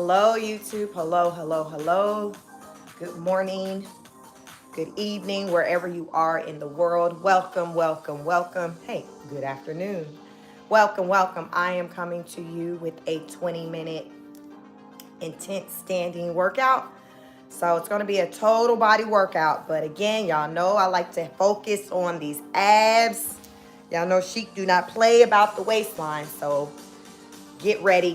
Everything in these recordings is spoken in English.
Hello, YouTube. Hello, hello, hello. Good morning, good evening, wherever you are in the world. Welcome, welcome, welcome. Hey, good afternoon. Welcome, welcome. I am coming to you with a 20-minute intense standing workout. So it's going to be a total body workout. But again, y'all know I like to focus on these abs. Y'all know Chic do not play about the waistline. So get ready,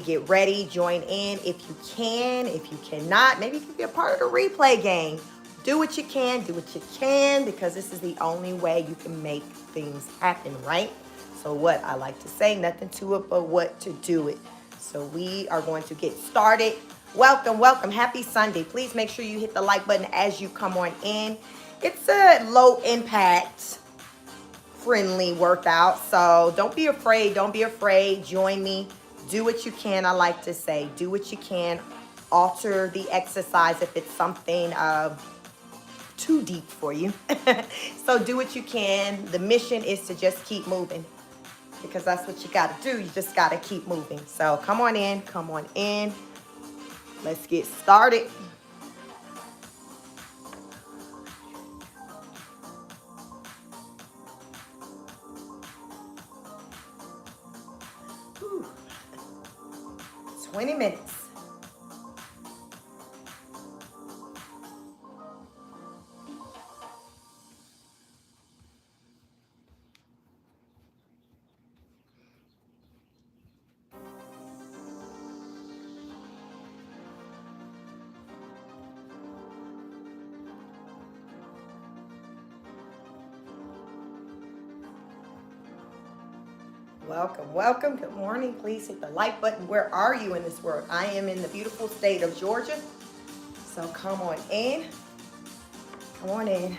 join in if you can. If you cannot, maybe you can be a part of the replay game. Do what you can, because this is the only way you can make things happen, right? So what I like to say, nothing to it but what to do it. So we are going to get started. Welcome, welcome. Happy Sunday. Please make sure you hit the like button as you come on in. It's a low impact friendly workout. So don't be afraid. Don't be afraid. Join me. Do what you can. I like to say, do what you can. Alter the exercise if it's something too deep for you. So do what you can. The mission is to just keep moving, because that's what you got to do. You just got to keep moving. So come on in. Come on in. Let's get started. Whew. 20 minutes. Welcome, welcome. Good morning. Please hit the like button. Where are you in this world? I am in the beautiful state of Georgia. So come on in. Come on in.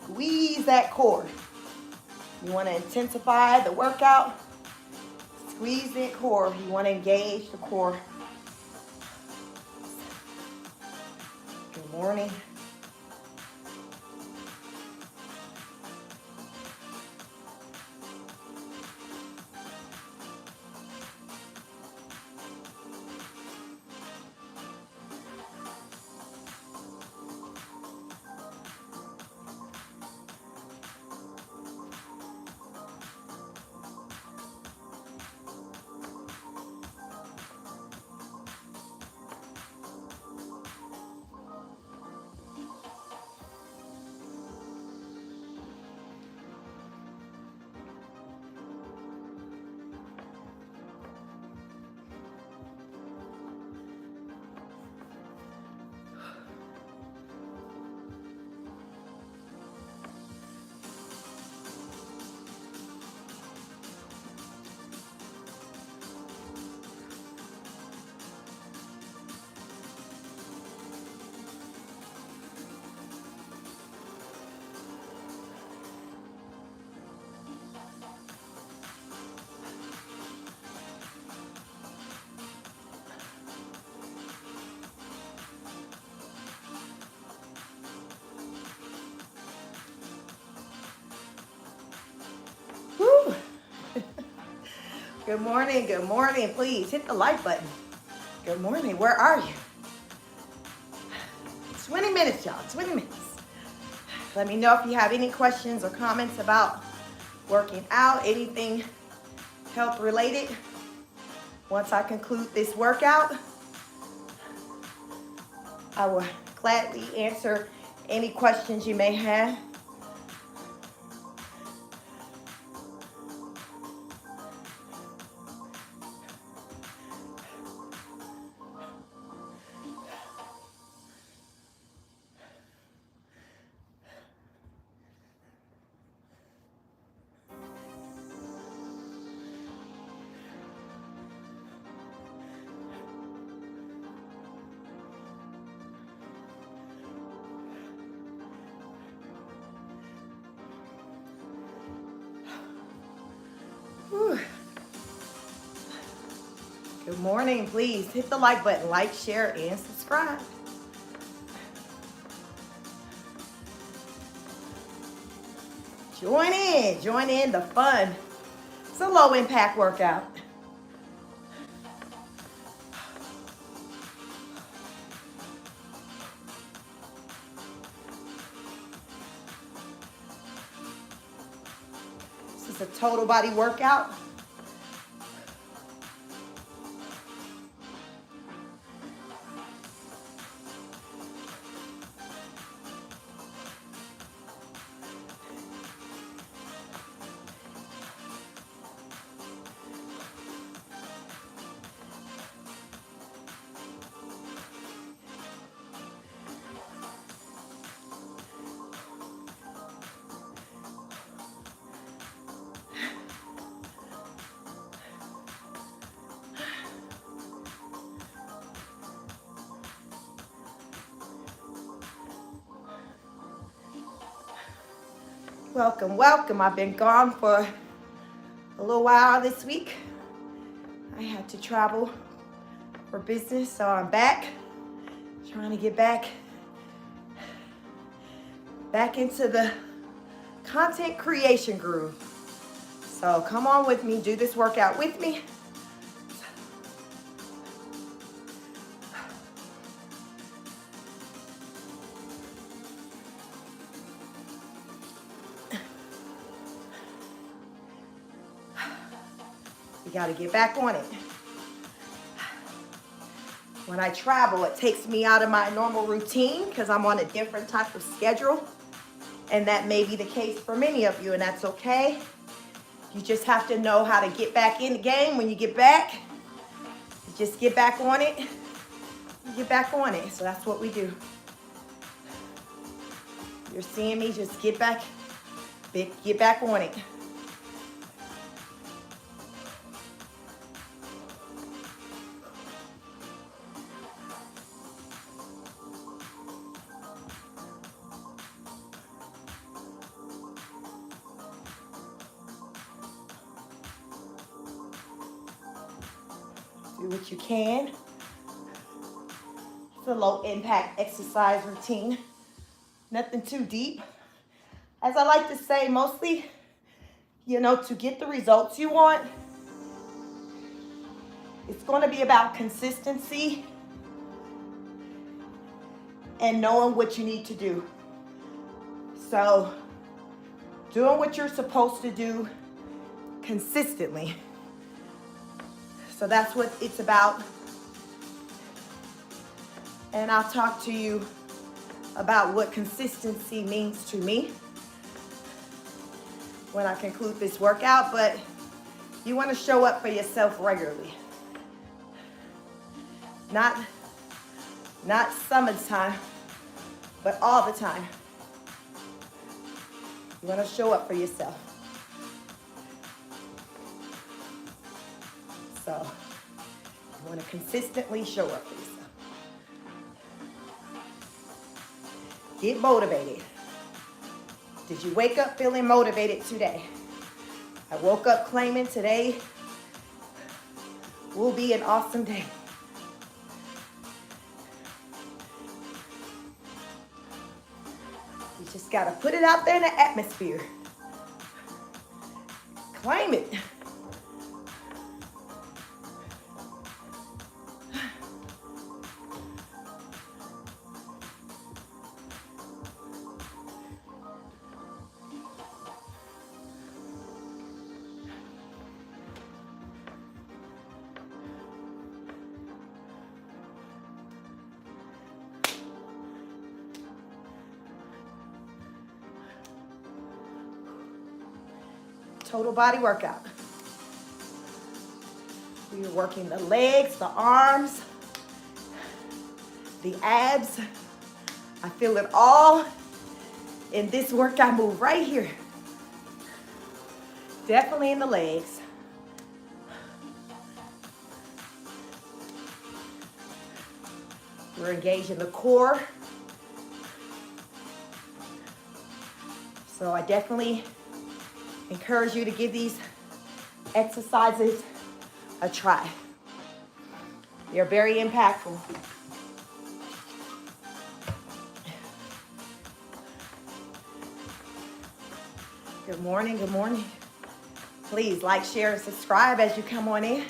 Squeeze that core. You want to intensify the workout? Squeeze that core. You want to engage the core. Good morning. Woo. Good morning. Good morning. Please hit the like button. Good morning. Where are you? 20 minutes, y'all. 20 minutes. Let me know if you have any questions or comments about working out, anything health related. Once I conclude this workout, I will gladly answer any questions you may have. Good morning. Please hit the like button, like, share, and subscribe. Join in the fun. It's a low impact workout. This is a total body workout. Welcome, welcome. I've been gone for a little while this week. I had to travel for business, so I'm back. Trying to get back into the content creation groove. So come on with me, do this workout with me. You gotta get back on it. When I travel, it takes me out of my normal routine because I'm on a different type of schedule. And that may be the case for many of you, and that's okay. You just have to know how to get back in the game when you get back. You just get back on it. You get back on it. So that's what we do. You're seeing me, just get back on it. Do what you can. It's a low impact exercise routine. Nothing too deep. As I like to say, mostly, to get the results you want, it's going to be about consistency and knowing what you need to do. So, doing what you're supposed to do consistently. So that's what it's about. And I'll talk to you about what consistency means to me when I conclude this workout, but you want to show up for yourself regularly. Not summertime, but all the time. You want to show up for yourself. So, you want to consistently show up for yourself. Get motivated. Did you wake up feeling motivated today? I woke up claiming today will be an awesome day. You just got to put it out there in the atmosphere. Claim it. Total body workout. We are working the legs, the arms, the abs. I feel it all in this workout move right here. Definitely in the legs. We're engaging the core. So I definitely encourage you to give these exercises a try. You're very impactful. Good morning, good morning. Please like, share, and subscribe as you come on in.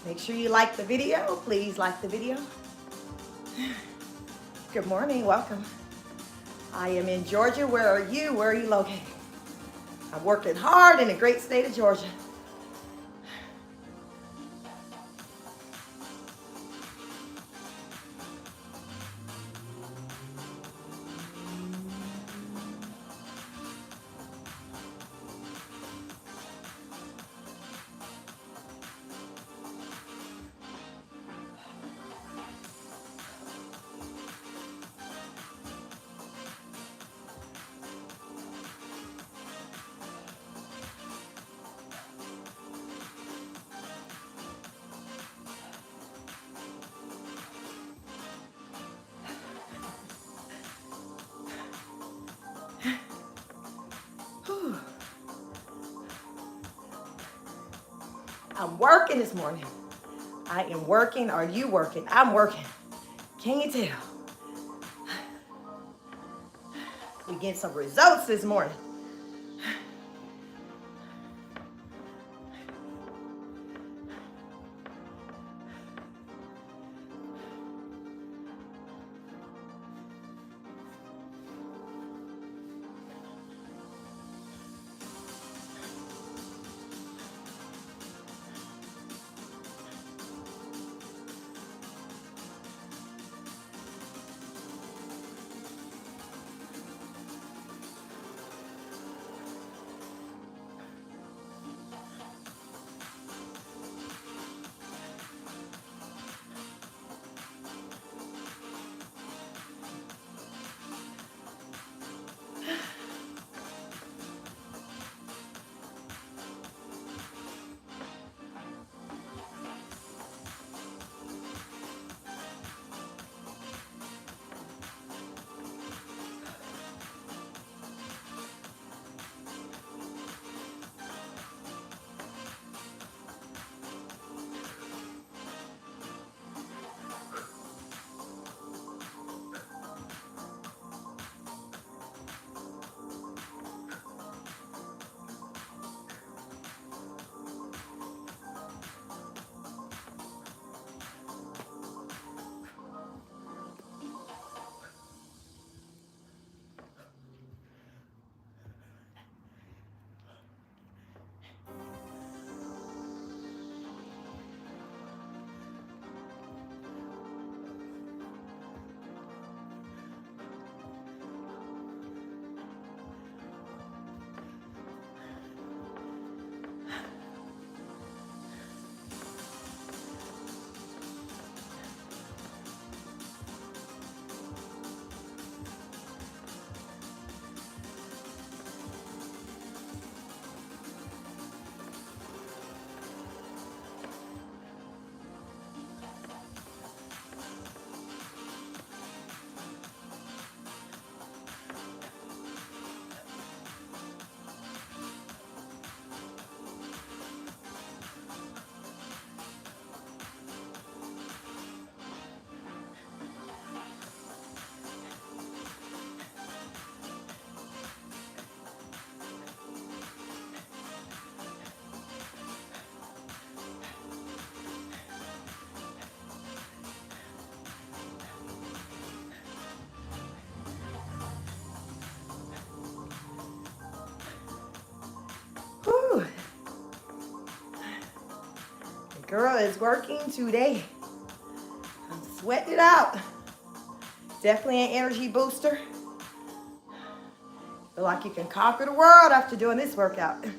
Make sure you like the video. Please like the video. Good morning, welcome. I am in Georgia. Where are you? Where are you located? I'm working hard in the great state of Georgia. Whew. I'm working this morning. I am working. Are you working? I'm working. Can you tell? We get some results this morning. Girl is working today. I'm sweating it out. Definitely an energy booster. Feel like you can conquer the world after doing this workout. Of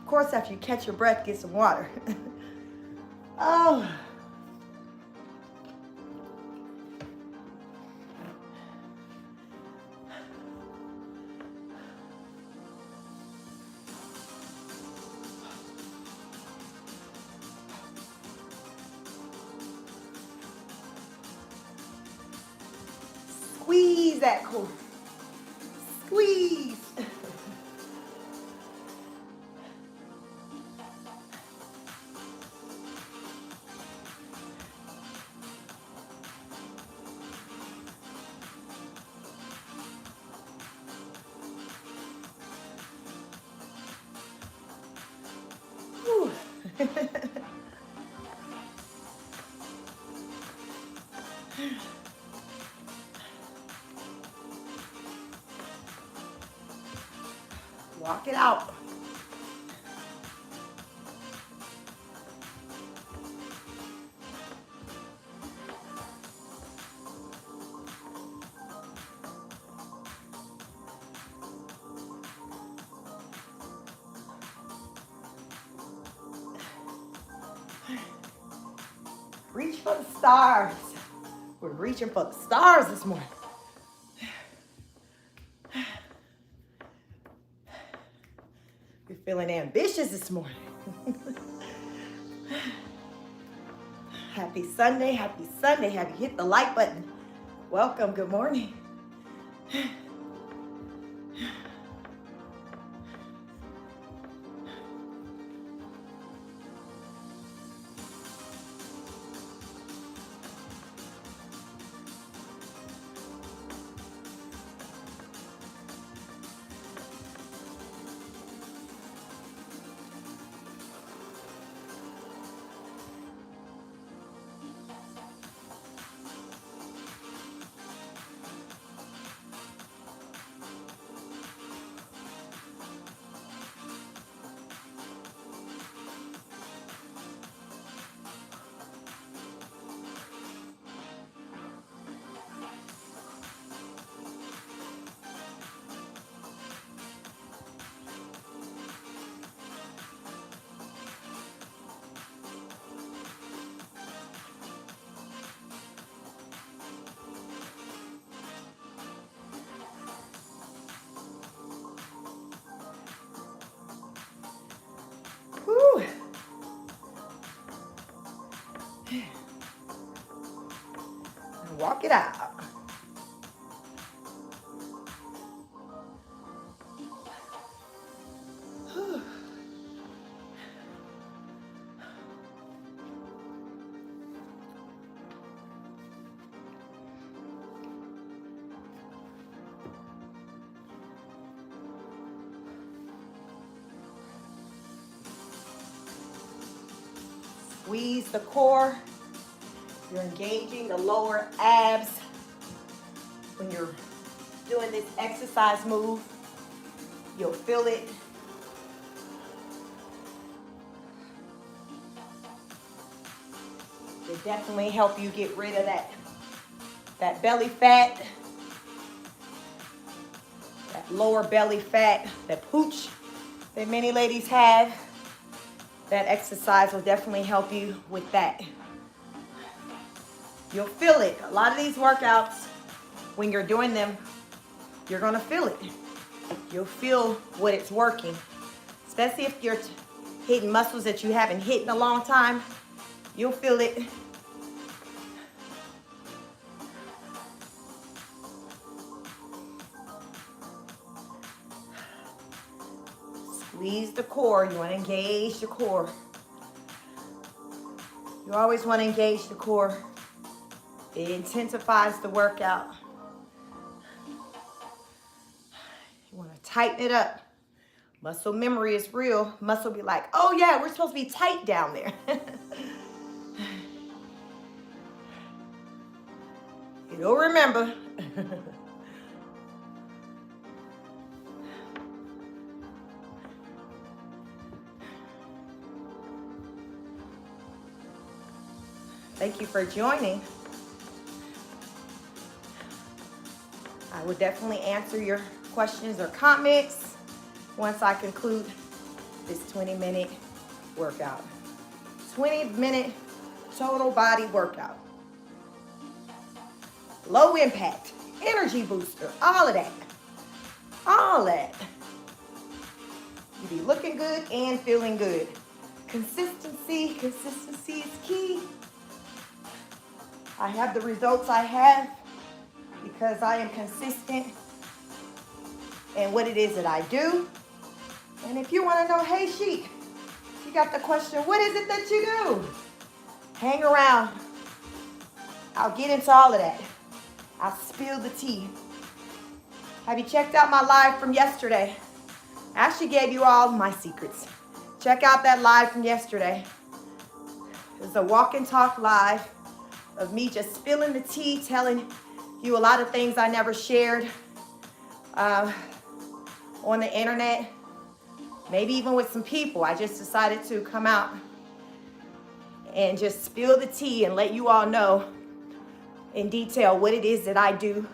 course, after you catch your breath, get some water. Oh. Squeeze that core. Squeeze. Walk it out. Reach for the stars. We're reaching for the stars this morning. We're feeling ambitious this morning. Happy Sunday, happy Sunday. Have you hit the like button? Welcome, good morning. Whew. Walk it out. Squeeze the core. You're engaging the lower abs when you're doing this exercise move. You'll feel it. It definitely help you get rid of that belly fat, that lower belly fat, that pooch that many ladies have. That exercise will definitely help you with that. You'll feel it. A lot of these workouts, when you're doing them, you're gonna feel it. You'll feel what it's working. Especially if you're hitting muscles that you haven't hit in a long time, you'll feel it. Squeeze the core. You want to engage the core. You always want to engage the core. It intensifies the workout. You want to tighten it up. Muscle memory is real. Muscle be like, oh yeah, we're supposed to be tight down there. You'll remember. Thank you for joining. I will definitely answer your questions or comments once I conclude this 20-minute workout. 20-minute total body workout. Low impact, energy booster, all of that. All that. You be looking good and feeling good. Consistency is key. I have the results I have because I am consistent in what it is that I do. And if you want to know, hey Sheik, you got the question, what is it that you do? Hang around. I'll get into all of that. I'll spill the tea. Have you checked out my live from yesterday? I actually gave you all my secrets. Check out that live from yesterday. It's a walk and talk live of me just spilling the tea, telling you a lot of things I never shared on the internet, maybe even with some people. I just decided to come out and just spill the tea and let you all know in detail what it is that I do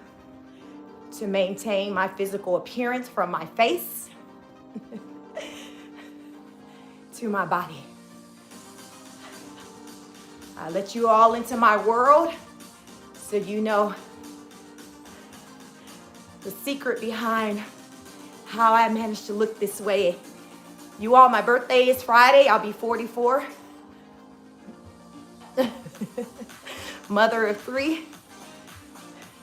to maintain my physical appearance, from my face to my body. I let you all into my world so you know the secret behind how I managed to look this way. You all, my birthday is Friday. I'll be 44. Mother of 3.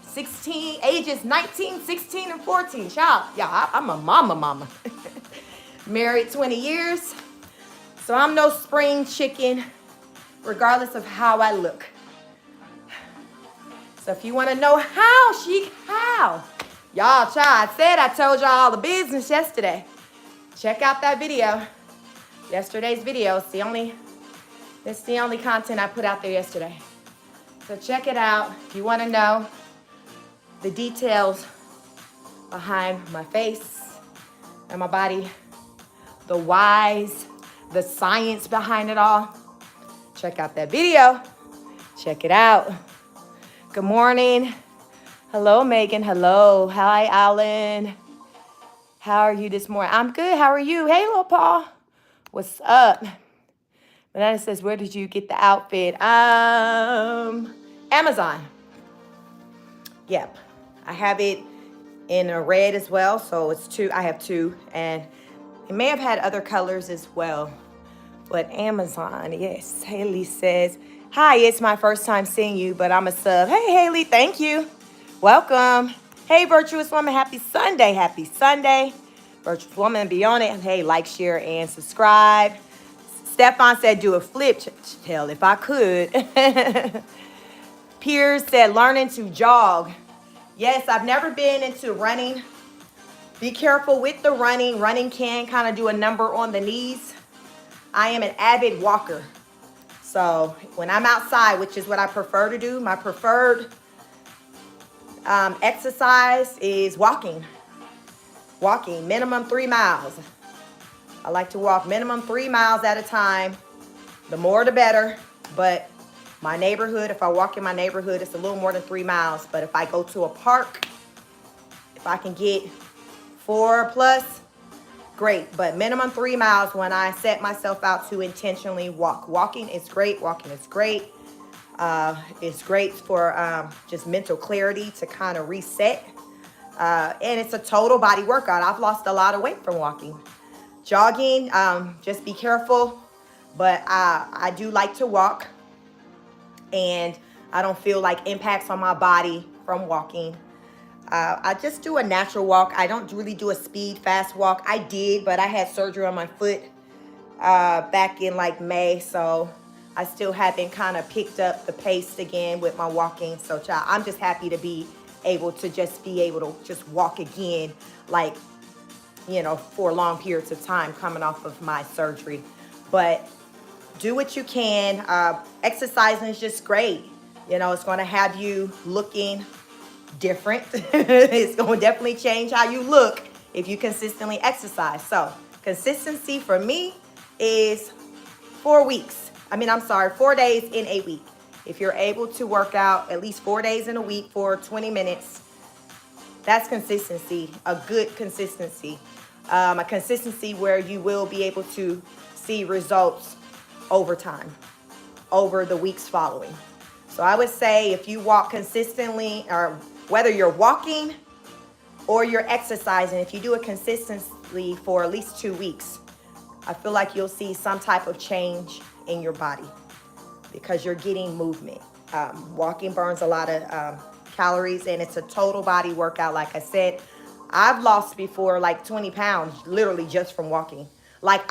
16, ages 19, 16, and 14. Child, yeah, I'm a mama. Married 20 years. So I'm no spring chicken, regardless of how I look. So if you want to know how, Sheik, how? Y'all, child, I told y'all all the business yesterday. Check out that video. Yesterday's video. It's the only content I put out there yesterday. So check it out if you want to know the details behind my face and my body, the whys, the science behind it all. Check out that video. Check it out. Good morning. Hello, Megan. Hello. Hi, Alan. How are you this morning? I'm good. How are you? Hey, little Paul. What's up? Banana says, where did you get the outfit? Amazon. Yep. I have it in a red as well. So it's 2. I have 2. And it may have had other colors as well. But Amazon, yes. Haley says, hi, it's my first time seeing you, but I'm a sub. Hey, Haley, thank you. Welcome. Hey, Virtuous Woman, happy Sunday. Happy Sunday. Virtuous Woman, be on it. Hey, like, share, and subscribe. Stefan said, do a flip. Hell, if I could. Piers said, learning to jog. Yes, I've never been into running. Be careful with the running. Running can kind of do a number on the knees. I am an avid walker. So when I'm outside, which is what I prefer to do, my preferred exercise is walking. Walking, minimum 3 miles. I like to walk minimum 3 miles at a time. The more the better. But my neighborhood, if I walk in my neighborhood, it's a little more than 3 miles. But if I go to a park, if I can get 4 plus, great. But minimum 3 miles when I set myself out to intentionally walk. Walking is great. Walking is great. It's great for just mental clarity to kind of reset. And it's a total body workout. I've lost a lot of weight from walking. Jogging, just be careful. But I do like to walk. And I don't feel like impacts on my body from walking. I just do a natural walk. I don't really do a speed fast walk. I did, but I had surgery on my foot back in like May. So I still haven't kind of picked up the pace again with my walking. So child, I'm just happy to be able to just walk again, like, you know, for long periods of time coming off of my surgery. But do what you can. Exercising is just great. You know, it's going to have you looking different. It's going to definitely change how you look if you consistently exercise. So consistency for me is 4 days in a week. If you're able to work out at least 4 days in a week for 20 minutes, that's consistency, a good consistency. A consistency where you will be able to see results over time, over the weeks following. So I would say if you walk consistently, or whether you're walking or you're exercising, if you do it consistently for at least 2 weeks, I feel like you'll see some type of change in your body because you're getting movement. Walking burns a lot of calories, and it's a total body workout. Like I said, I've lost before like 20 pounds literally just from walking. Like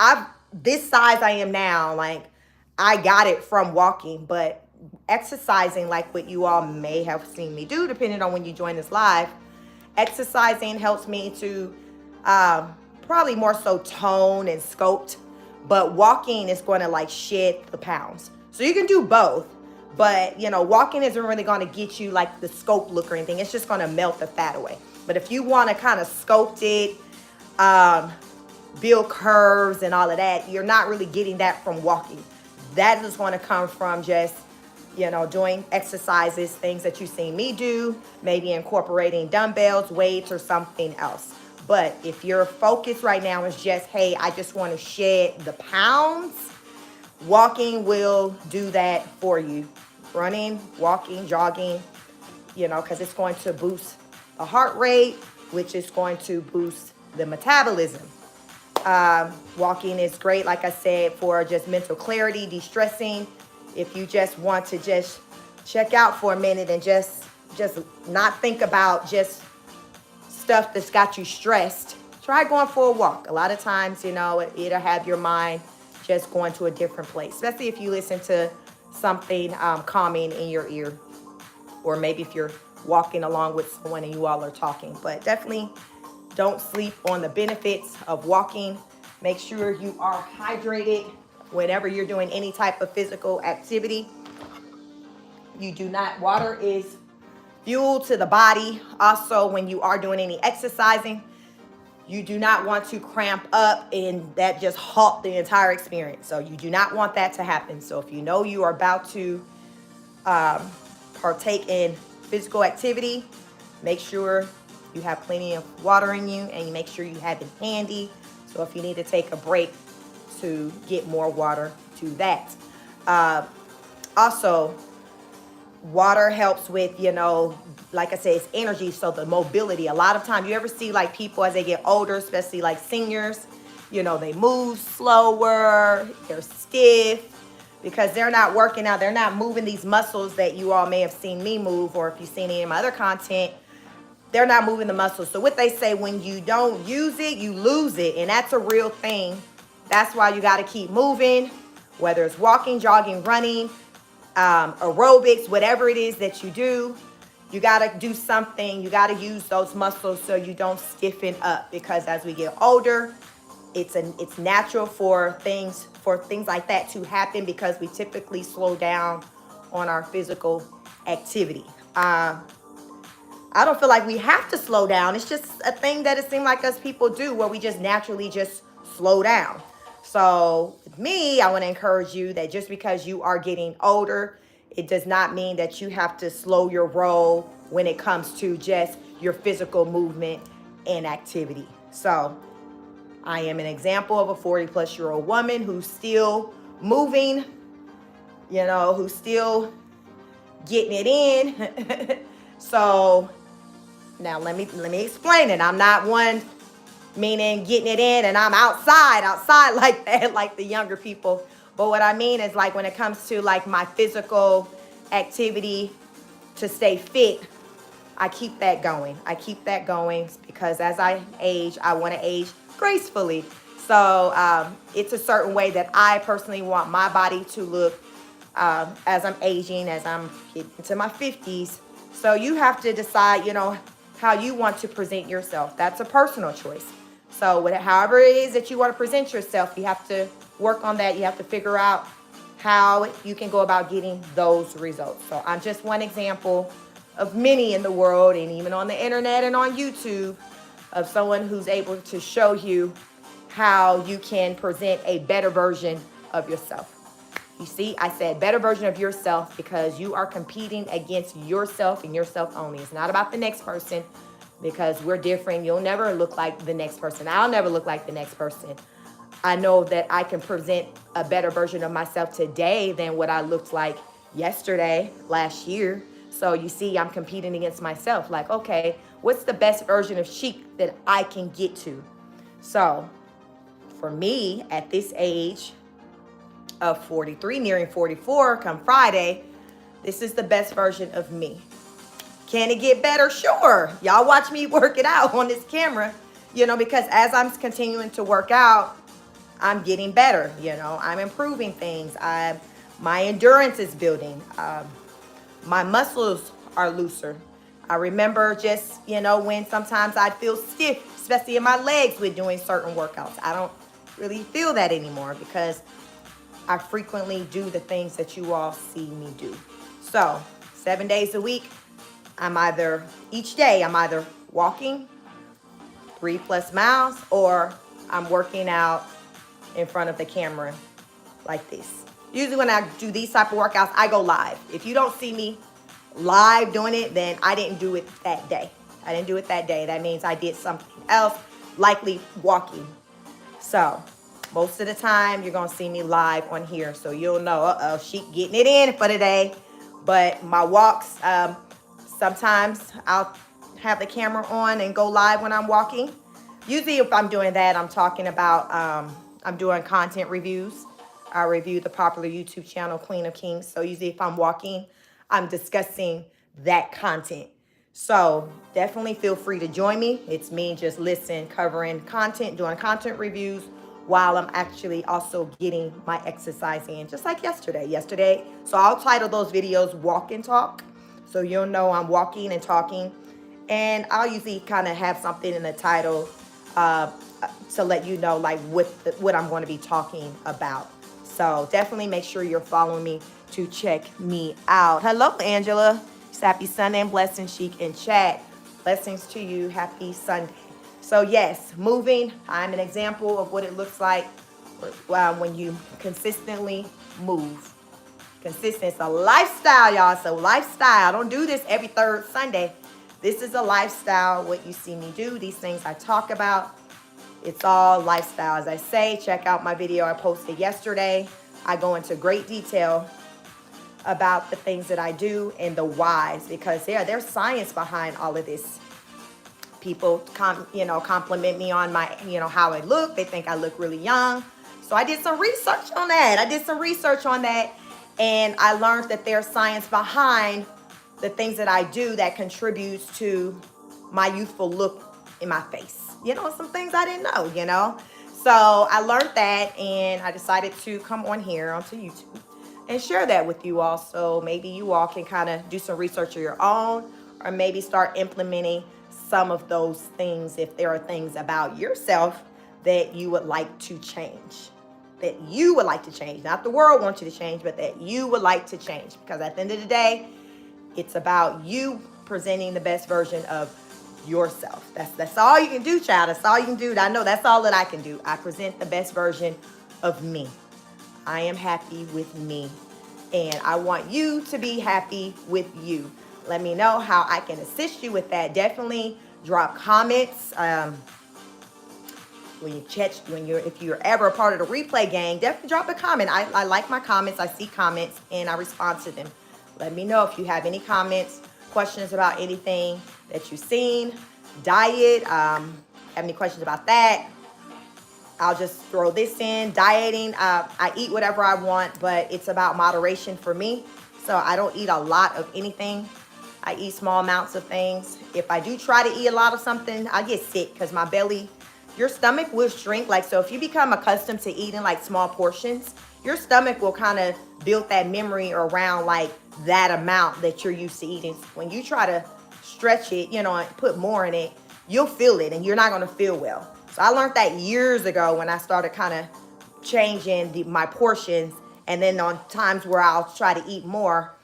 this size I am now, like I got it from walking, but exercising, like what you all may have seen me do, depending on when you join this live, exercising helps me to probably more so tone and sculpt, but walking is going to like shed the pounds. So you can do both, but walking isn't really going to get you like the sculpt look or anything. It's just going to melt the fat away. But if you want to kind of sculpt it, build curves and all of that, you're not really getting that from walking. That is going to come from just doing exercises, things that you've seen me do, maybe incorporating dumbbells, weights, or something else. But if your focus right now is just, hey, I just want to shed the pounds, walking will do that for you. Running, walking, jogging, because it's going to boost the heart rate, which is going to boost the metabolism. Walking is great, like I said, for just mental clarity, de-stressing. If you just want to just check out for a minute and just not think about just stuff that's got you stressed, try going for a walk. A lot of times, it'll have your mind just going to a different place, especially if you listen to something calming in your ear, or maybe if you're walking along with someone and you all are talking. But definitely don't sleep on the benefits of walking. Make sure you are hydrated whenever you're doing any type of physical activity. Water is fuel to the body. Also, when you are doing any exercising, you do not want to cramp up and that just halt the entire experience. So you do not want that to happen. So if you are about to partake in physical activity, make sure you have plenty of water in you, and you make sure you have it handy. So if you need to take a break, to get more water, to that. Also, water helps with, like I said, it's energy, so the mobility. A lot of times, you ever see like people as they get older, especially like seniors, they move slower, they're stiff, because they're not working out, they're not moving these muscles that you all may have seen me move, or if you've seen any of my other content, they're not moving the muscles. So what they say, when you don't use it, you lose it, and that's a real thing. That's why you got to keep moving, whether it's walking, jogging, running, aerobics, whatever it is that you do. You got to do something. You got to use those muscles so you don't stiffen up, because as we get older, it's natural for things like that to happen, because we typically slow down on our physical activity. I don't feel like we have to slow down. It's just a thing that it seems like us people do, where we just naturally just slow down. So with me, I want to encourage you that just because you are getting older, it does not mean that you have to slow your roll when it comes to just your physical movement and activity. So I am an example of a 40-plus-year-old woman who's still moving, who's still getting it in. So now let me explain it. I'm not one meaning getting it in and I'm outside like that, like the younger people. But what I mean is, like, when it comes to like my physical activity to stay fit, I keep that going. Because as I age, I want to age gracefully. So it's a certain way that I personally want my body to look as I'm aging, as I'm getting into my 50s. So you have to decide, how you want to present yourself. That's a personal choice. So however it is that you want to present yourself, you have to work on that. You have to figure out how you can go about getting those results. So I'm just one example of many in the world, and even on the internet and on YouTube, of someone who's able to show you how you can present a better version of yourself. You see, I said better version of yourself because you are competing against yourself and yourself only. It's not about the next person because we're different. You'll never look like the next person. I'll never look like the next person. I know that I can present a better version of myself today than what I looked like yesterday, last year. So you see, I'm competing against myself. Like, okay, what's the best version of chic that I can get to? So for me, at this age of 43, nearing 44, come Friday, this is the best version of me. Can it get better? Sure. Y'all watch me work it out on this camera, because as I'm continuing to work out, I'm getting better. I'm improving things. My endurance is building. My muscles are looser. I remember just, when sometimes I'd feel stiff, especially in my legs with doing certain workouts. I don't really feel that anymore because I frequently do the things that you all see me do. So 7 days a week, each day I'm either walking 3+ miles or I'm working out in front of the camera like this. Usually when I do these type of workouts, I go live. If you don't see me live doing it, then I didn't do it that day. That means I did something else, likely walking. So most of the time you're gonna see me live on here. So you'll know, she getting it in for today. But my walks, sometimes I'll have the camera on and go live when I'm walking. Usually if I'm doing that, I'm talking about, I'm doing content reviews. I review the popular YouTube channel, Queen of Kings. So usually if I'm walking, I'm discussing that content. So definitely feel free to join me. It's me just covering content, doing content reviews while I'm actually also getting my exercise in, just like yesterday. So I'll title those videos Walk and Talk. So you'll know I'm walking and talking. And I'll usually kind of have something in the title to let you know like what I'm going to be talking about. So definitely make sure you're following me to check me out. Hello, Angela. Happy Sunday and blessings, chic in chat. Blessings to you. Happy Sunday. So yes, moving. I'm an example of what it looks like when you consistently move. Consistent. It's a lifestyle, y'all. It's a lifestyle. I don't do this every third Sunday. This is a lifestyle. What you see me do, these things I talk about, it's all lifestyle. As I say, check out my video I posted yesterday. I go into great detail about the things that I do and the whys because there's science behind all of this. People compliment me on my, how I look. They think I look really young. So I did some research on that. And I learned that there's science behind the things that I do that contributes to my youthful look in my face. Some things I didn't know, So I learned that and I decided to come on here onto YouTube and share that with you all. So maybe you all can kind of do some research of your own or maybe start implementing some of those things if there are things about yourself that you would like to change. Not the world wants you to change, but that you would like to change. Because at the end of the day, it's about you presenting the best version of yourself. That's all you can do, child. That's all you can do. I know that's all that I can do. I present the best version of me. I am happy with me. And I want you to be happy with you. Let me know how I can assist you with that. Definitely drop comments. If you're ever a part of the replay gang, definitely drop a comment. I like my comments. I see comments and I respond to them. Let me know if you have any comments, questions about anything that you've seen, diet, have any questions about that. I'll just throw this in. Dieting, I eat whatever I want, but it's about moderation for me. So I don't eat a lot of anything. I eat small amounts of things. If I do try to eat a lot of something, I get sick because my belly, your stomach will shrink. So if you become accustomed to eating like small portions, your stomach will kind of build that memory around like that amount that you're used to eating. When you try to stretch it, and put more in it, you'll feel it and you're not going to feel well. So I learned that years ago when I started kind of changing my portions. And then on times where I'll try to eat more,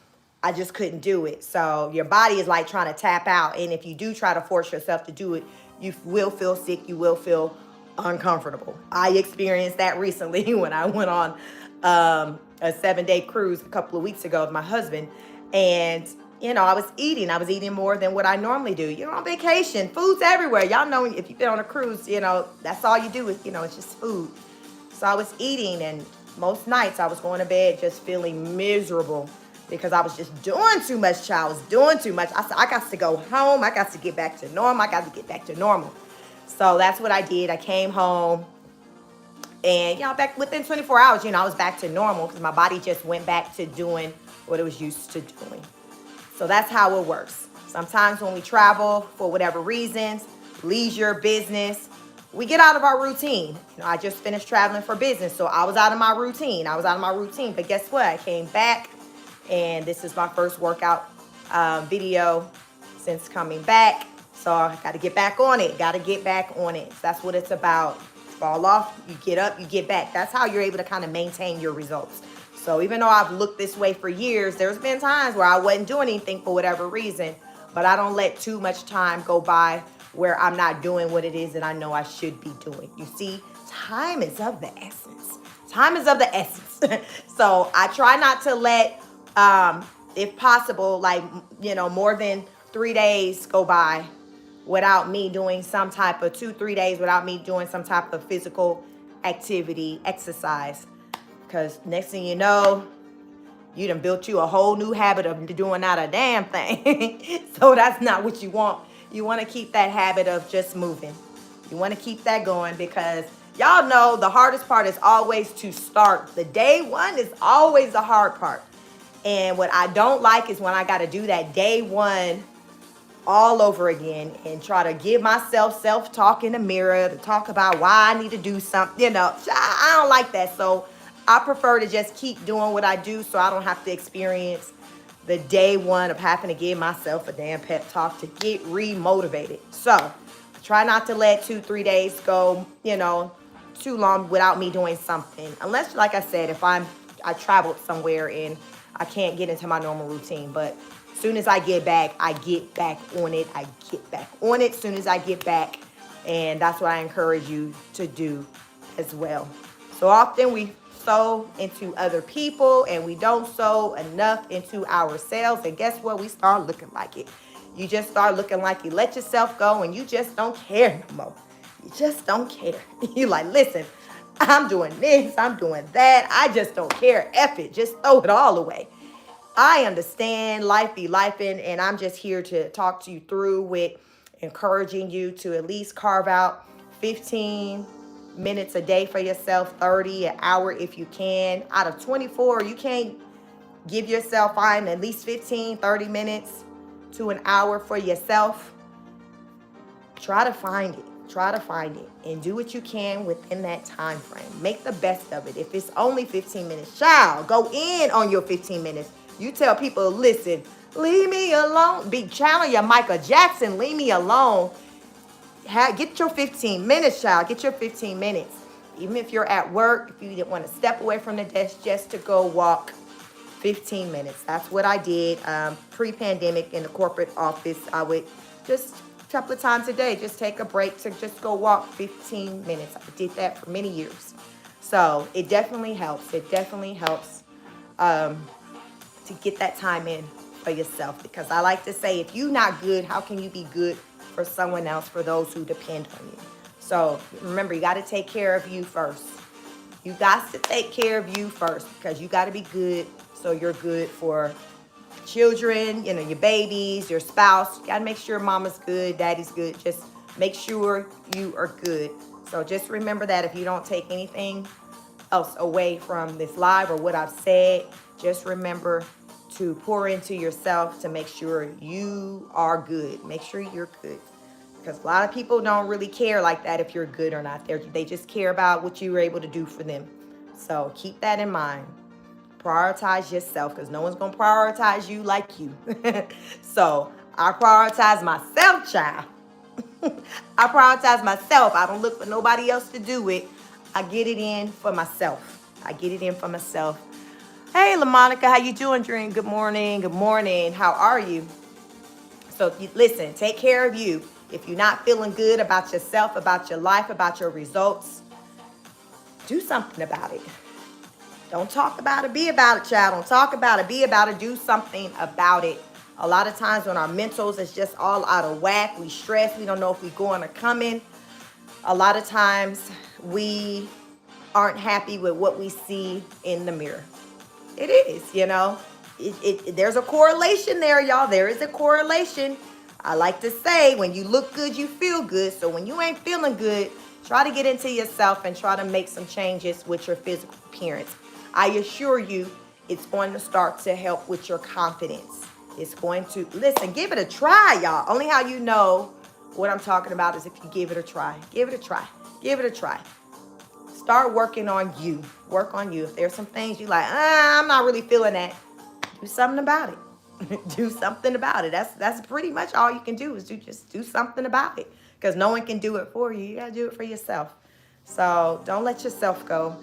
I just couldn't do it. So your body is like trying to tap out. And if you do try to force yourself to do it, you will feel sick. You will feel uncomfortable. I experienced that recently when I went on a 7-day cruise a couple of weeks ago with my husband. And, I was eating more than what I normally do. You're on vacation, food's everywhere. Y'all know if you've been on a cruise, that's all you do is, it's just food. So I was eating, and most nights I was going to bed just feeling miserable because I was just doing too much, child. I was doing too much. I said, I got to go home. I got to get back to normal. I got to get back to normal. So that's what I did. I came home, and, back within 24 hours, I was back to normal because my body just went back to doing what it was used to doing. So that's how it works. Sometimes when we travel for whatever reasons, leisure, business, we get out of our routine. I just finished traveling for business, so I was out of my routine. But guess what? I came back, and this is my first workout video since coming back. So I got to get back on it. So that's what it's about. Fall off, you get up, you get back. That's how you're able to kind of maintain your results. So even though I've looked this way for years, there's been times where I wasn't doing anything for whatever reason, but I don't let too much time go by where I'm not doing what it is that I know I should be doing. You see, time is of the essence. So I try not to let, if possible, more than 3 days go by without me doing some type of 2-3 days without me doing some type of physical activity, exercise. Because next thing you know, you done built you a whole new habit of doing not a damn thing. So that's not what you want. You want to keep that habit of just moving. You want to keep that going because y'all know the hardest part is always to start. The day one is always the hard part. And what I don't like is when I got to do that day one all over again and try to give myself self-talk in the mirror to talk about why I need to do something. I don't like that. So I prefer to just keep doing what I do so I don't have to experience the day one of having to give myself a damn pep talk to get re-motivated. So try not to let 2-3 days go, too long without me doing something. Unless, like I said, if I traveled somewhere and I can't get into my normal routine. But as soon as I get back, I get back on it. As soon as I get back. And that's what I encourage you to do as well. So often we sow into other people and we don't sow enough into ourselves. And guess what? We start looking like it. You just start looking like you let yourself go and you just don't care no more. You just don't care. You're like, listen, I'm doing this, I'm doing that. I just don't care. F it. Just throw it all away. I understand life be lifing, and I'm just here to talk to you through with encouraging you to at least carve out 15 minutes a day for yourself, 30 an hour if you can. Out of 24, you can't give yourself at least 15, 30 minutes to an hour for yourself. Try to find it and do what you can within that time frame. Make the best of it. If it's only 15 minutes, child, go in on your 15 minutes. You tell people, listen, leave me alone. Be channel your Michael Jackson, leave me alone. Get your 15 minutes, child. Get your 15 minutes. Even if you're at work, if you didn't want to step away from the desk just to go walk 15 minutes. That's what I did pre-pandemic in the corporate office. I would just a couple of times a day, just take a break to just go walk 15 minutes. I did that for many years. So it definitely helps. To get that time in for yourself. Because I like to say, if you're not good, how can you be good for someone else, for those who depend on you? So remember, you got to take care of you first. You got to take care of you first because you got to be good so you're good for children, your babies, your spouse. You got to make sure mama's good, daddy's good. Just make sure you are good. So just remember that if you don't take anything else away from this live or what I've said, just remember to pour into yourself to make sure you are good. Make sure you're good. Because a lot of people don't really care like that if you're good or not. They just care about what you were able to do for them. So keep that in mind. Prioritize yourself because no one's going to prioritize you like you. So I prioritize myself, child. I prioritize myself. I don't look for nobody else to do it. I get it in for myself. Hey, LaMonica, how you doing, Dream? Good morning. How are you? So listen, take care of you. If you're not feeling good about yourself, about your life, about your results, do something about it. Don't talk about it, be about it, child. Don't talk about it, be about it. Do something about it. A lot of times when our mentals is just all out of whack, we stress, we don't know if we going or coming. A lot of times we aren't happy with what we see in the mirror. It is, you know. There's a correlation there, y'all. There is a correlation. I like to say, when you look good, you feel good. So when you ain't feeling good, try to get into yourself and try to make some changes with your physical appearance. I assure you, it's going to start to help with your confidence. It's going to, listen, give it a try, y'all. Only how you know what I'm talking about is if you give it a try. Give it a try. Give it a try. Start working on you. Work on you. If there's some things you like, I'm not really feeling that, do something about it. Do something about it. That's pretty much all you can do is just do something about it. Because no one can do it for you. You got to do it for yourself. So don't let yourself go.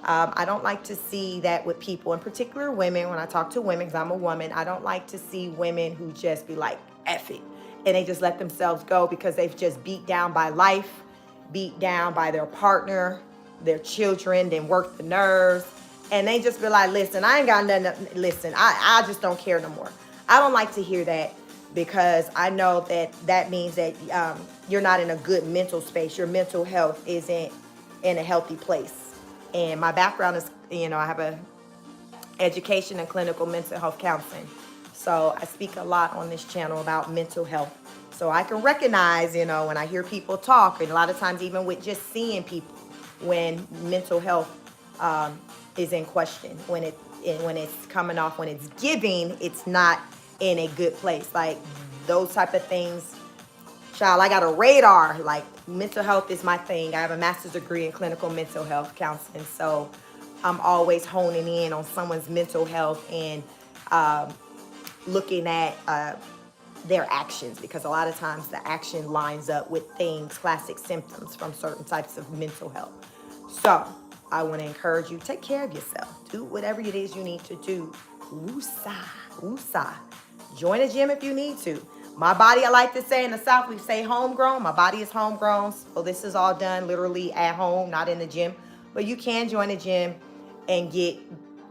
I don't like to see that with people, in particular women. When I talk to women, because I'm a woman, I don't like to see women who just be like, F it. And they just let themselves go because they've just beat down by life, beat down by their partner, their children, then work the nerves. And they just be like, listen, I ain't got nothing. Listen, I just don't care no more. I don't like to hear that because I know that means that you're not in a good mental space. Your mental health isn't in a healthy place. And my background is, I have a education in clinical mental health counseling. So I speak a lot on this channel about mental health. So I can recognize, when I hear people talk, and a lot of times even with just seeing people, when mental health is in question, when it's coming off, when it's giving, it's not in a good place. Like those type of things, child, I got a radar. Like mental health is my thing. I have a master's degree in clinical mental health counseling. So I'm always honing in on someone's mental health and looking at their actions, because a lot of times the action lines up with things, classic symptoms from certain types of mental health. So I want to encourage you, take care of yourself. Do whatever it is you need to do. Woosah, woosah. Join a gym if you need to. My body, I like to say in the South, we say homegrown. My body is homegrown. So this is all done literally at home, not in the gym. But you can join a gym and get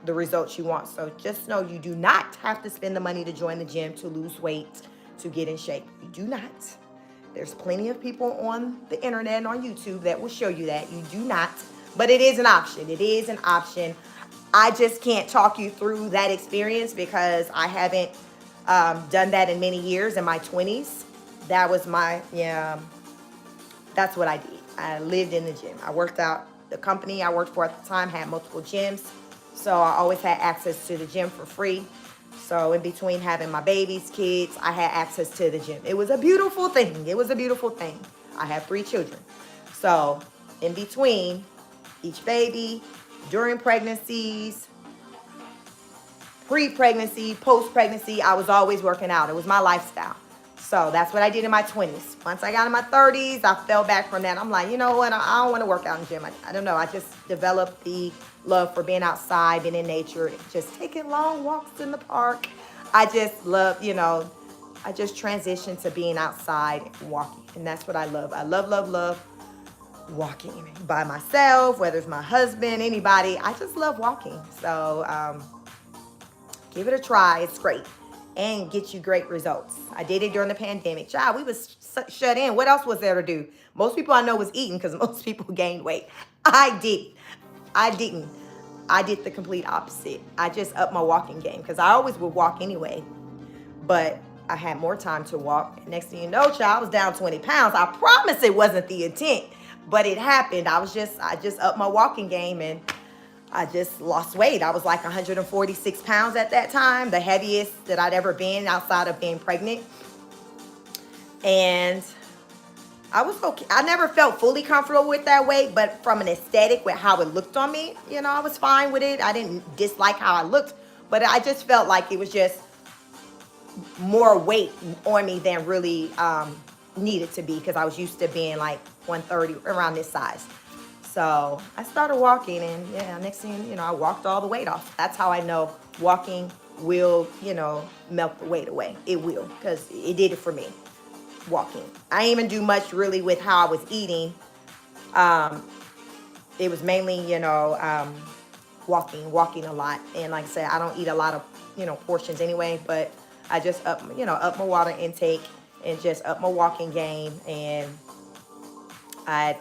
the results you want. So just know you do not have to spend the money to join the gym, to lose weight, to get in shape. You do not. There's plenty of people on the internet and on YouTube that will show you that. You do not. But it is an option. It is an option. I just can't talk you through that experience because I haven't done that in many years. In my 20s, that was that's what I did. I lived in the gym. I worked out. The company I worked for at the time had multiple gyms. So I always had access to the gym for free. So in between having my babies, kids, I had access to the gym. It was a beautiful thing. It was a beautiful thing. I have 3 children. So in between each baby, during pregnancies, pre-pregnancy, post-pregnancy, I was always working out. It was my lifestyle. So that's what I did in my 20s. Once I got in my 30s, I fell back from that. I'm like, you know what? I don't want to work out in the gym. I don't know. I just developed the love for being outside, being in nature, just taking long walks in the park. I just love, I just transitioned to being outside and walking. And that's what I love. I love, love, love walking by myself, whether it's my husband, anybody. I just love walking. So give it a try. It's great. And get you great results. I did it during the pandemic. Child, we was shut in. What else was there to do? Most people I know was eating because most people gained weight. I didn't. I did the complete opposite. I just upped my walking game because I always would walk anyway. But I had more time to walk. Next thing you know, child, I was down 20 pounds. I promise it wasn't the intent, but it happened. I just upped my walking game and I just lost weight. I was like 146 pounds at that time, the heaviest that I'd ever been outside of being pregnant. And I was okay. I never felt fully comfortable with that weight, but from an aesthetic with how it looked on me, I was fine with it. I didn't dislike how I looked, but I just felt like it was just more weight on me than really needed to be because I was used to being like 130, around this size. So I started walking and next thing, I walked all the weight off. That's how I know walking will, melt the weight away. It will, because it did it for me, walking. I didn't even do much really with how I was eating. It was mainly, walking a lot. And like I said, I don't eat a lot of, portions anyway, but I just up my water intake and just up my walking game. And I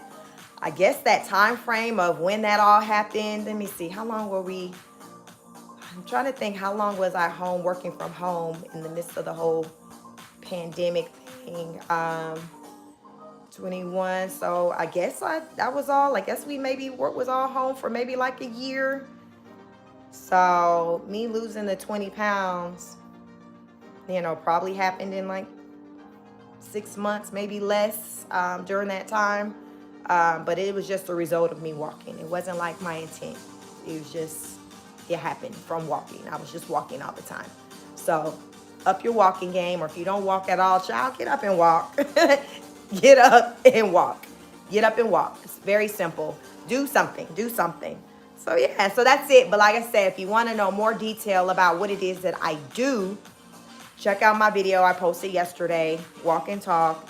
I guess that time frame of when that all happened, let me see, how long were we? I'm trying to think, how long was I home working from home in the midst of the whole pandemic thing? 21. So I guess that was all. I guess we maybe was all home for maybe like a year. So me losing the 20 pounds, probably happened in like 6 months, maybe less, during that time. But it was just a result of me walking. It wasn't like my intent. It was just, it happened from walking. I was just walking all the time. So up your walking game, or if you don't walk at all, child, get up and walk. Get up and walk. Get up and walk. It's very simple. Do something. Do something. So yeah, so that's it. But like I said, if you want to know more detail about what it is that I do, check out my video I posted yesterday, Walk and Talk,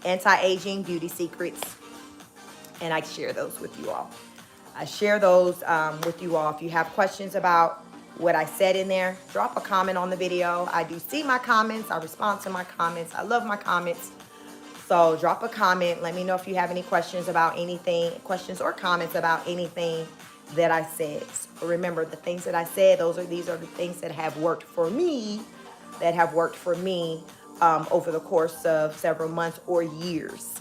Anti-Aging Beauty Secrets. And I share those with you all. I share those with you all. If you have questions about what I said in there, drop a comment on the video. I do see my comments. I respond to my comments. I love my comments. So drop a comment. Let me know if you have any questions about anything, questions or comments about anything that I said. So remember, the things that I said, these are the things that have worked for me, over the course of several months or years.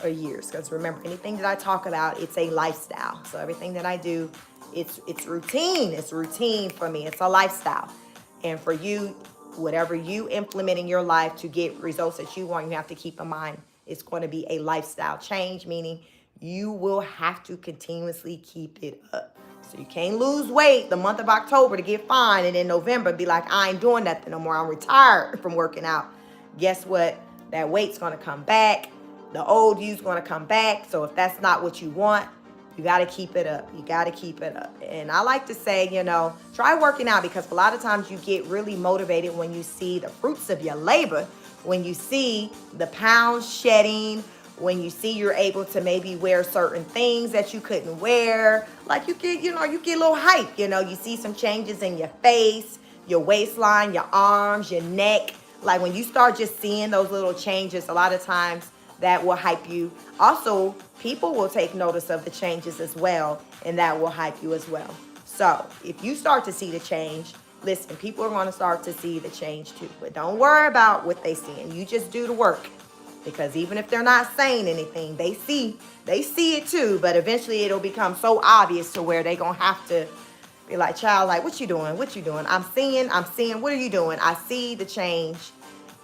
Because remember, anything that I talk about, it's a lifestyle. So everything that I do, it's routine. It's routine for me. It's a lifestyle. And for you, whatever you implement in your life to get results that you want, you have to keep in mind it's going to be a lifestyle change, meaning you will have to continuously keep it up. So you can't lose weight the month of October to get fine, and in November be like, I ain't doing nothing no more. I'm retired from working out. Guess what? That weight's going to come back. The old you's going to come back. So if that's not what you want, you got to keep it up. You got to keep it up. And I like to say, try working out, because a lot of times you get really motivated when you see the fruits of your labor, when you see the pounds shedding, when you see you're able to maybe wear certain things that you couldn't wear. Like you get a little hype, you see some changes in your face, your waistline, your arms, your neck. Like when you start just seeing those little changes, a lot of times that will hype you. Also, people will take notice of the changes as well, and that will hype you as well. So if you start to see the change, listen, people are going to start to see the change too. But don't worry about what they see, and you just do the work. Because even if they're not saying anything, they see it too. But eventually it'll become so obvious to where they're going to have to be like, child, like, what you doing? What you doing? I'm seeing, what are you doing? I see the change.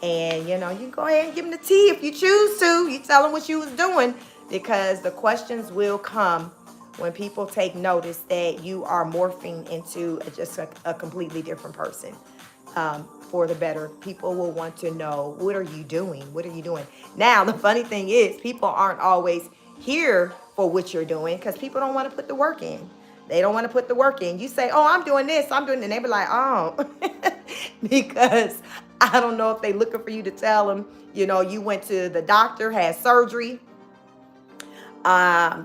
And, you can go ahead and give them the tea if you choose to. You tell them what you was doing, because the questions will come when people take notice that you are morphing into just a completely different person, for the better. People will want to know, what are you doing? What are you doing? Now, the funny thing is, people aren't always here for what you're doing, because people don't want to put the work in. They don't want to put the work in. You say, oh, I'm doing this, I'm doing it. And they be like, oh, because I don't know if they looking for you to tell them, you went to the doctor, had surgery,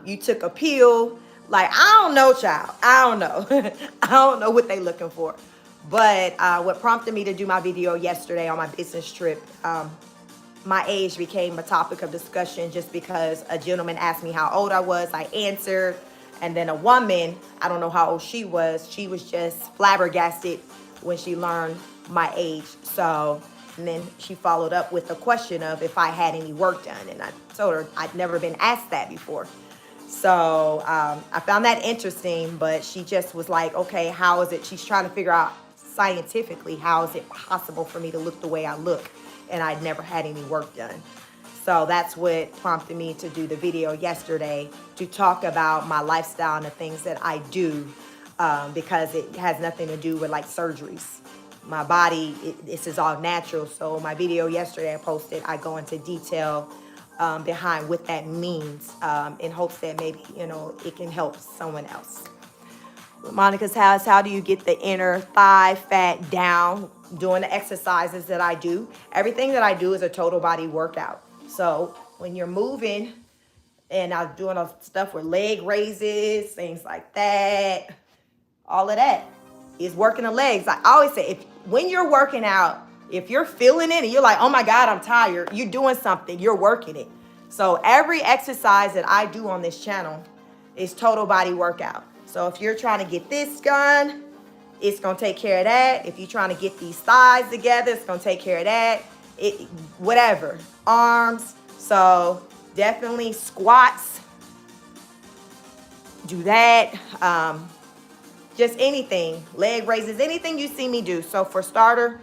you took a pill. Like, I don't know, child. I don't know. I don't know what they looking for. But what prompted me to do my video yesterday on my business trip, my age became a topic of discussion just because a gentleman asked me how old I was. I answered. And then a woman, I don't know how old she was just flabbergasted when she learned my age. So, and then she followed up with the question of if I had any work done. And I told her I'd never been asked that before. So I found that interesting, but she just was like, okay, how is it? She's trying to figure out scientifically, how is it possible for me to look the way I look? And I'd never had any work done. So that's what prompted me to do the video yesterday, to talk about my lifestyle and the things that I do, because it has nothing to do with like surgeries. My body, this is all natural. So my video yesterday I posted, I go into detail behind what that means, in hopes that maybe, it can help someone else. Monica's house, how do you get the inner thigh fat down? Doing the exercises that I do. Everything that I do is a total body workout. So when you're moving And I was doing stuff with leg raises, things like that. All of that is working the legs. I always say, when you're working out, if you're feeling it and you're like, oh my God, I'm tired, you're doing something, you're working it. So every exercise that I do on this channel is total body workout. So if you're trying to get this done, it's going to take care of that. If you're trying to get these thighs together, it's going to take care of that. Whatever. Arms. So definitely squats. Do that. Just anything. Leg raises. Anything you see me do. So for starter,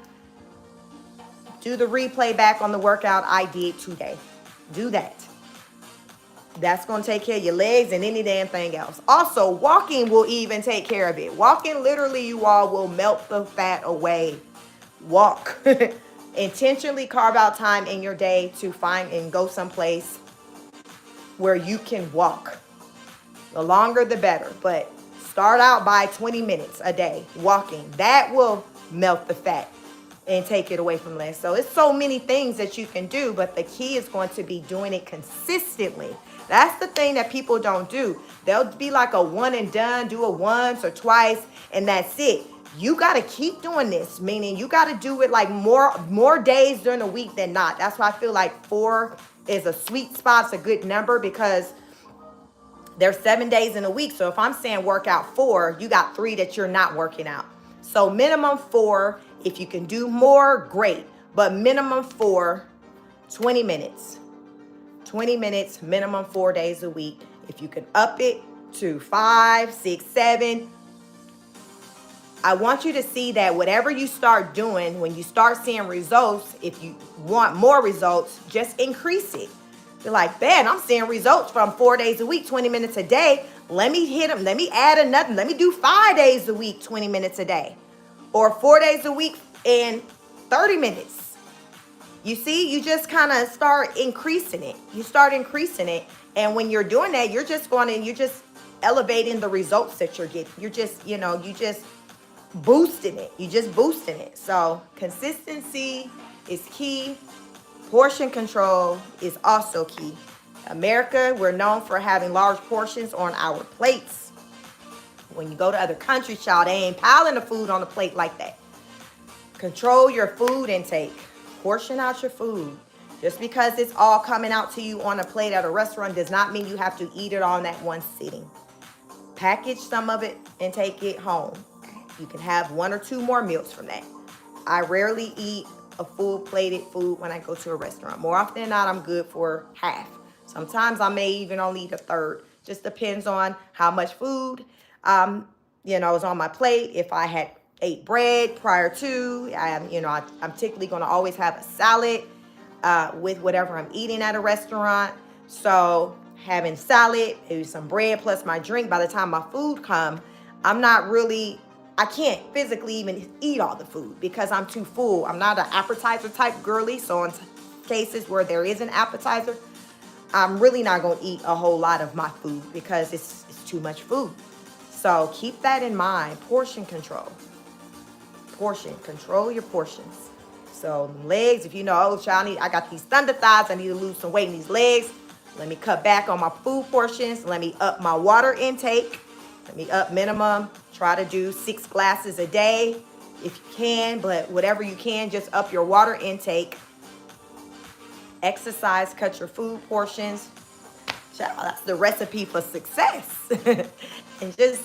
do the replay back on the workout I did today. Do that. That's going to take care of your legs and any damn thing else. Also, walking will even take care of it. Walking, literally, you all will melt the fat away. Walk. Intentionally carve out time in your day to find and go someplace where you can walk. The longer, the better. But start out by 20 minutes a day walking. That will melt the fat and take it away from legs. So it's so many things that you can do, but the key is going to be doing it consistently. That's the thing that people don't do. They'll be like a one and done, do it once or twice, and that's it. You got to keep doing this, meaning you got to do it like more days during the week than not. That's why I feel like 4 is a sweet spot. It's a good number because there's 7 days in a week. So if I'm saying work out 4, you got 3 that you're not working out. So minimum 4. If you can do more, great. But minimum 4, 20 minutes. 20 minutes, minimum 4 days a week. If you can up it to 5, 6, 7, I want you to see that whatever you start doing, when you start seeing results, if you want more results, just increase it. You're like, man, I'm seeing results from 4 days a week, 20 minutes a day. Let me hit them. Let me add another. Let me do 5 days a week, 20 minutes a day. Or 4 days a week and 30 minutes. You see, you just kind of start increasing it. You start increasing it. And when you're doing that, you're just elevating the results that you're getting. You're just, you just boosting it. You just boosting it. So consistency is key. Portion control is also key. America, we're known for having large portions on our plates. When you go to other countries, child, they ain't piling the food on the plate like that. Control your food intake. Portion out your food. Just because it's all coming out to you on a plate at a restaurant does not mean you have to eat it all in that one sitting. Package some of it and take it home. You can have 1 or 2 more meals from that. I rarely eat a full plated food when I go to a restaurant. More often than not, I'm good for half. Sometimes I may even only eat a third. Just depends on how much food is on my plate. If I had ate bread prior to, I'm typically going to always have a salad with whatever I'm eating at a restaurant. So having salad, maybe some bread plus my drink. By the time my food comes, I can't physically even eat all the food because I'm too full. I'm not an appetizer type girly. So in cases where there is an appetizer, I'm really not going to eat a whole lot of my food because it's too much food. So keep that in mind. Portion control. Control your portions. So legs, if you know, oh child, I got these thunder thighs, I need to lose some weight in these legs. Let me cut back on my food portions. Let me up my water intake. Let me up minimum. Try to do 6 glasses a day if you can, but whatever you can, just up your water intake. Exercise, cut your food portions. Child, that's the recipe for success. And just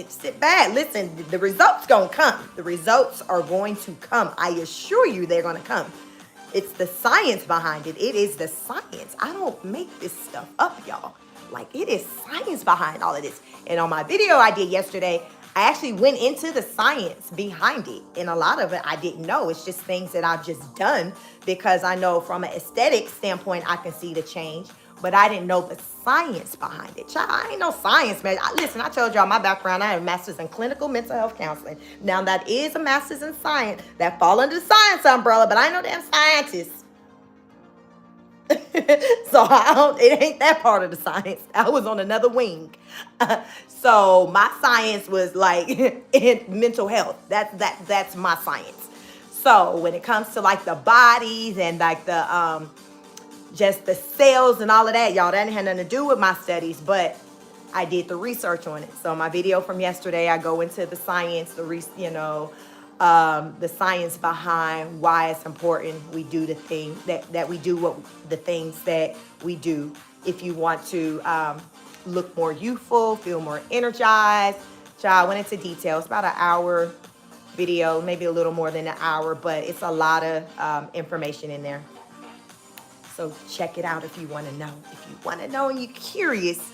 sit back. Listen, the results gonna come. The results are going to come. I assure you they're gonna come. It's the science behind it. It is the science. I don't make this stuff up, y'all. Like, it is science behind all of this. And on my video I did yesterday, I actually went into the science behind it. And a lot of it I didn't know. It's just things that I've just done because I know from an aesthetic standpoint, I can see the change. But I didn't know the science behind it. Child, I ain't no science, man. Listen, I told y'all my background. I have a master's in clinical mental health counseling. Now, that is a master's in science. That fall under the science umbrella, but I ain't no damn scientist. So it ain't that part of the science. I was on another wing. So my science was like in mental health. That's my science. So when it comes to like the bodies and like the just the sales and all of that, y'all. That didn't have nothing to do with my studies, but I did the research on it. So my video from yesterday, I go into the science, the science behind why it's important we do the thing that we do, what the things that we do. If you want to look more youthful, feel more energized. Child, went into details, about an hour video, maybe a little more than an hour, but it's a lot of information in there. So check it out if you want to know. If you want to know and you're curious,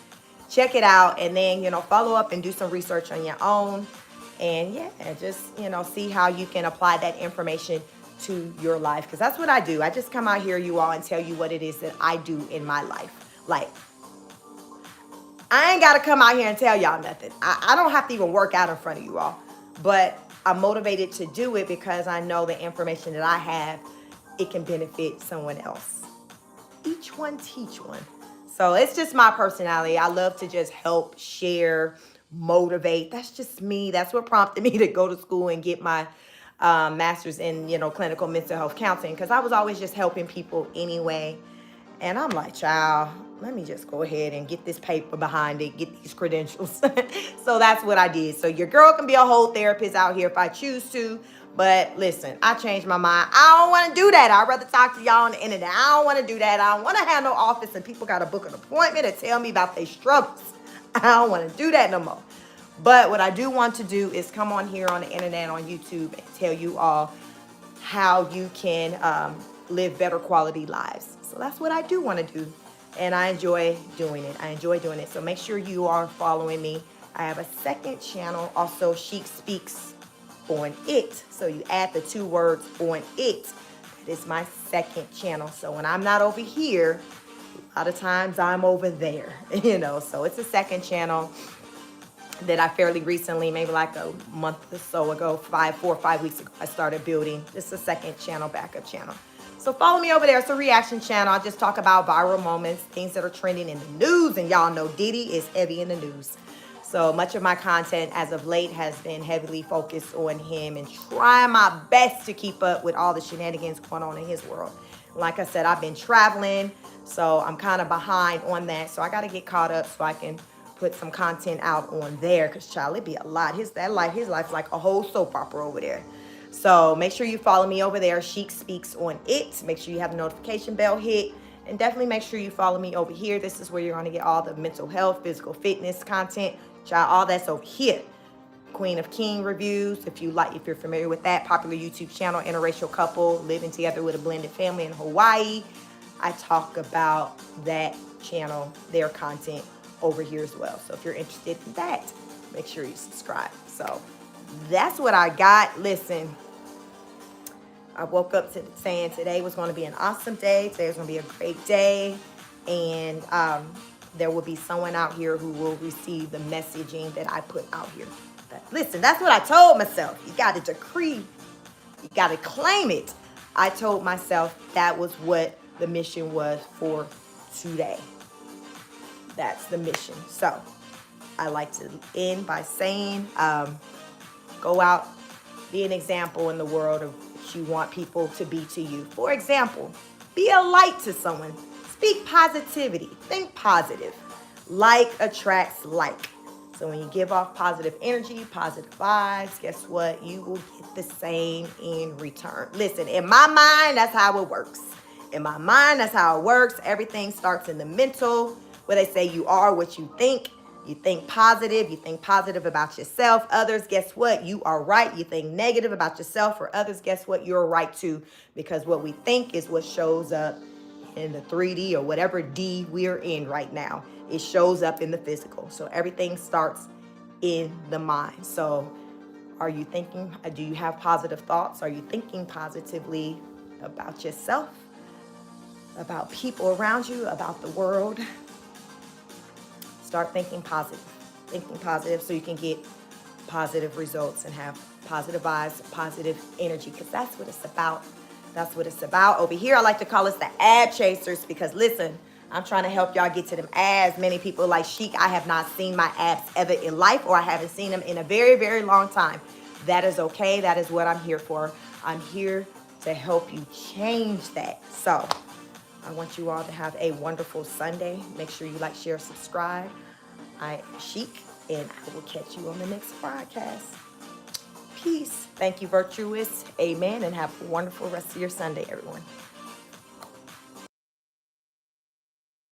check it out, and then, follow up and do some research on your own. And yeah, just, see how you can apply that information to your life. Because that's what I do. I just come out here, you all, and tell you what it is that I do in my life. Like, I ain't got to come out here and tell y'all nothing. I don't have to even work out in front of you all. But I'm motivated to do it because I know the information that I have, it can benefit someone else. Each one teach one. So it's just my personality. I love to just help, share, motivate. That's just me. That's what prompted me to go to school and get my master's in, clinical mental health counseling, because I was always just helping people anyway. And I'm like, child, let me just go ahead and get this paper behind it, get these credentials. So that's what I did. So your girl can be a whole therapist out here if I choose to. But listen, I changed my mind. I don't want to do that. I'd rather talk to y'all on the internet. I don't want to do that. I don't want to have no office and people got to book an appointment and tell me about their struggles. I don't want to do that no more. But what I do want to do is come on here on the internet, on YouTube, and tell you all how you can live better quality lives. So that's what I do want to do. And I enjoy doing it. So make sure you are following me. I have a second channel, also Chic Speaks on It. So you add the 2 words on it. That is my second channel. So when I'm not over here, a lot of times I'm over there, So it's a second channel that I fairly recently, maybe like a month or so ago, 4 or 5 weeks ago, I started building. This is a second channel, backup channel. So follow me over there. It's a reaction channel. I just talk about viral moments, things that are trending in the news. And y'all know Diddy is heavy in the news. So much of my content as of late has been heavily focused on him and trying my best to keep up with all the shenanigans going on in his world. Like I said, I've been traveling, so I'm kind of behind on that. So I got to get caught up so I can put some content out on there, because child, it be a lot. His life's like a whole soap opera over there. So make sure you follow me over there, Chic Speaks on It. Make sure you have the notification bell hit, and definitely make sure you follow me over here. This is where you're going to get all the mental health, physical fitness content. Child, all that's over here. Queen of King reviews, if you're familiar with that popular YouTube channel, interracial couple living together with a blended family in Hawaii. I talk about that channel, their content over here as well. So if you're interested in that, make sure you subscribe. So that's what I got. Listen, I woke up saying today was going to be an awesome day. Today was going to be a great day. And there will be someone out here who will receive the messaging that I put out here. But listen, that's what I told myself. You got to decree. You got to claim it. I told myself that was what the mission was for today. That's the mission. So I like to end by saying, go out, be an example in the world of what you want people to be to you. For example, be a light to someone. Speak positivity. Think positive. Like attracts like. So when you give off positive energy, positive vibes, guess what? You will get the same in return. Listen, in my mind, that's how it works. In my mind, that's how it works. Everything starts in the mental, where they say you are what you think. You think positive. You think positive about yourself. Others, guess what? You are right. You think negative about yourself or others, guess what? You're right too. Because what we think is what shows up in the 3D or whatever D we're in right now. It shows up in the physical. So everything starts in the mind. So are you thinking, do you have positive thoughts? Are you thinking positively about yourself, about people around you, about the world? Start thinking positive so you can get positive results and have positive vibes, positive energy, because that's what it's about. That's what it's about. Over here, I like to call us the ab chasers, because listen, I'm trying to help y'all get to them abs. Many people like Chic, I have not seen my abs ever in life, or I haven't seen them in a very, very long time. That is okay. That is what I'm here for. I'm here to help you change that. So I want you all to have a wonderful Sunday. Make sure you like, share, subscribe. I am Chic, and I will catch you on the next broadcast. Peace. Thank you, Virtuous. Amen. And have a wonderful rest of your Sunday, everyone.